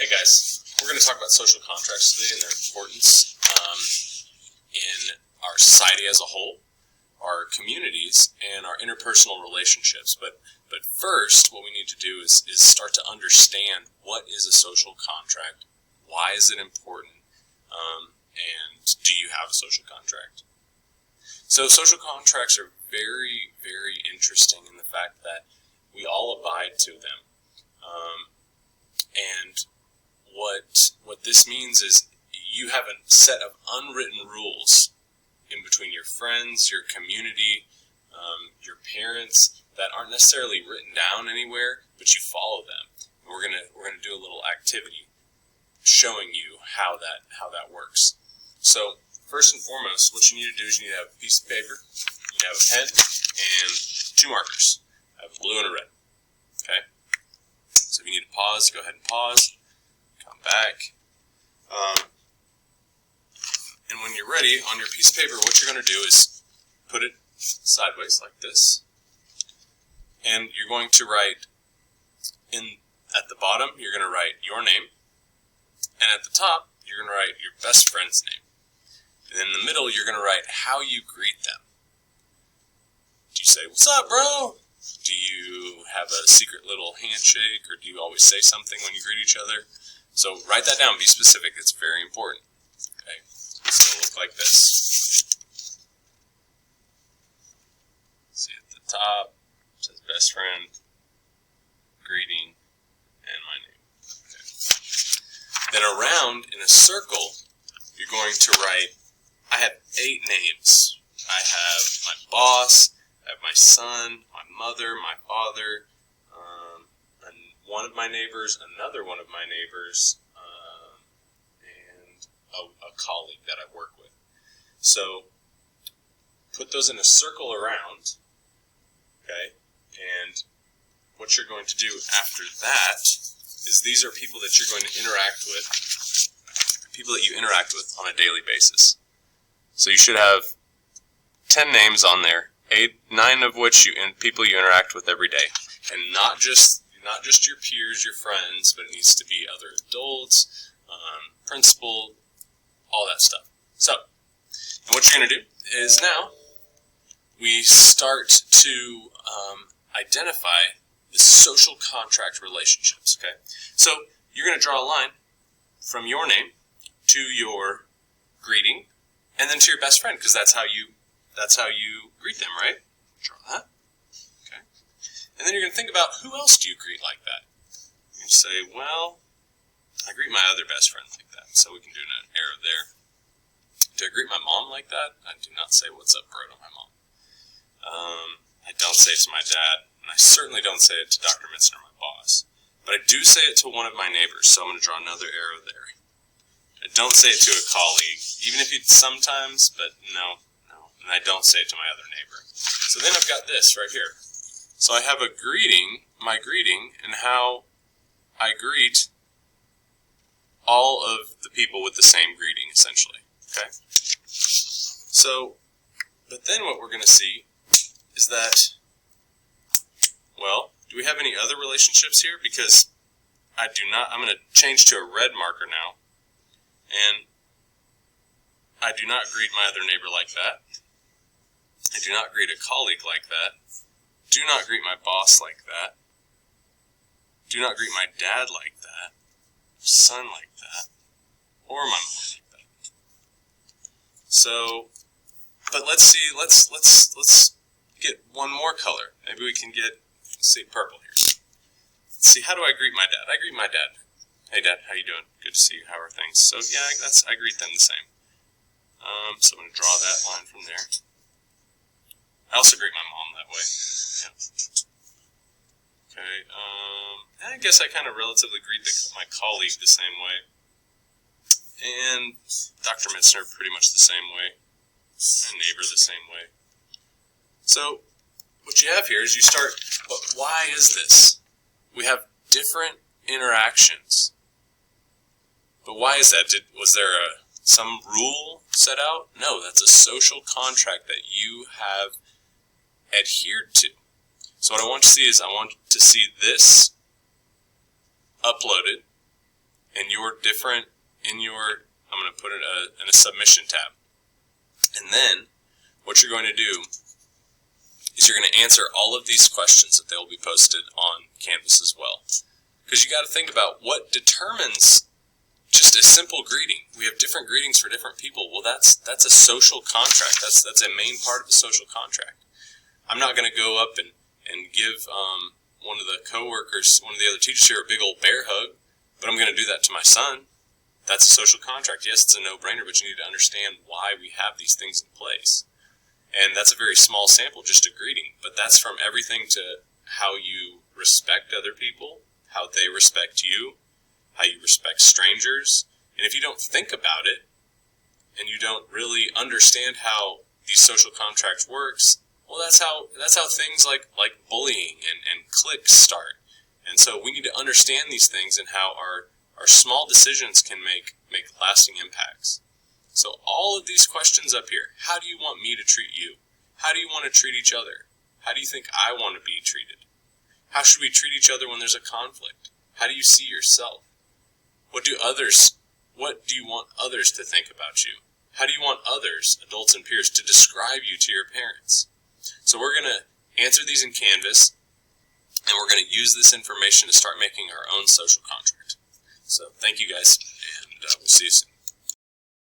Hey guys, we're going to talk about social contracts today and their importance in our society as a whole, our communities, and our interpersonal relationships. But first, what we need to do is start to understand what is a social contract, why is it important, and do you have a social contract? So social contracts are very, very interesting in the fact that we all abide to them. And what this means is you have a set of unwritten rules in between your friends, your community, your parents that aren't necessarily written down anywhere, but you follow them. And we're gonna do a little activity showing you how that works. So first and foremost, what you need to do is you need to have a piece of paper, you need to have a pen, and two markers. I have a blue and a red. Okay? So if you need to pause, go ahead and pause. Come back. And when you're ready, on your piece of paper, what you're going to do is put it sideways like this. And you're going to write, at the bottom, you're going to write your name. And at the top, you're going to write your best friend's name. And in the middle, you're going to write how you greet them. Do you say, "What's up, bro?" Do you have a secret little handshake, or do you always say something when you greet each other? So write that down. Be specific. It's very important. Okay. So it'll look like this. See at the top, it says best friend, greeting, and my name. Okay. Then around in a circle, you're going to write, I have 8 names. I have my boss, I have my son, my mother, my father, and one of my neighbors, another one of my neighbors, and a colleague that I work with. So put those in a circle around, okay? And what you're going to do after that is these are people that you're going to interact with, people that you interact with on a daily basis. So you should have 10 names on there. 9 of which people you interact with every day, and not just your peers, your friends, but it needs to be other adults, principal, all that stuff. So, and what you're going to do is now we start to identify the social contract relationships. Okay, so you're going to draw a line from your name to your greeting, and then to your best friend, because that's how you greet them, right? Draw that. Okay. And then you're going to think about, who else do you greet like that? You can say, well, I greet my other best friend like that. So we can do an arrow there. Do I greet my mom like that? I do not say what's up, bro, to my mom. I don't say it to my dad, and I certainly don't say it to Dr. Mitzner, my boss. But I do say it to one of my neighbors, so I'm going to draw another arrow there. I don't say it to a colleague, even if you sometimes, but no. And I don't say it to my other neighbor. So then I've got this right here. So I have a greeting, my greeting, and how I greet all of the people with the same greeting, essentially. Okay? So, but then what we're going to see is that, well, do we have any other relationships here? Because I'm going to change to a red marker now. And I do not greet my other neighbor like that. I do not greet a colleague like that. Do not greet my boss like that. Do not greet my dad like that. Son like that. Or my mom like that. So, but let's see, let's get one more color. Maybe we can get, let's see, purple here. Let's see, how do I greet my dad? I greet my dad. Hey dad, how you doing? Good to see you. How are things? So yeah, I greet them the same. So I'm going to draw that line from there. I also greet my mom that way. Yeah. Okay. I guess I kind of relatively greet my colleague the same way. And Dr. Mitzner pretty much the same way. My neighbor the same way. So what you have here is you start, but why is this? We have different interactions. But why is that? Was there some rule set out? No, that's a social contract that you have adhered to. So what I want to see is I want to see this uploaded you're different in your, I'm going to put it in a submission tab. And then what you're going to do is you're going to answer all of these questions that they'll be posted on Canvas as well. Because you got to think about what determines just a simple greeting. We have different greetings for different people. Well, that's a social contract. That's a main part of a social contract. I'm not going to go up and give one of the coworkers, one of the other teachers here, a big old bear hug, but I'm going to do that to my son. That's a social contract. Yes, it's a no-brainer, but you need to understand why we have these things in place. And that's a very small sample, just a greeting. But that's from everything to how you respect other people, how they respect you, how you respect strangers. And if you don't think about it, and you don't really understand how these social contracts works, well, that's how things like bullying and cliques start. And so we need to understand these things and how our small decisions can make lasting impacts. So all of these questions up here, how do you want me to treat you? How do you want to treat each other? How do you think I want to be treated? How should we treat each other when there's a conflict? How do you see yourself? What do you want others to think about you? How do you want others, adults and peers, to describe you to your parents? So we're going to answer these in Canvas, and we're going to use this information to start making our own social contract. So thank you guys, and we'll see you soon.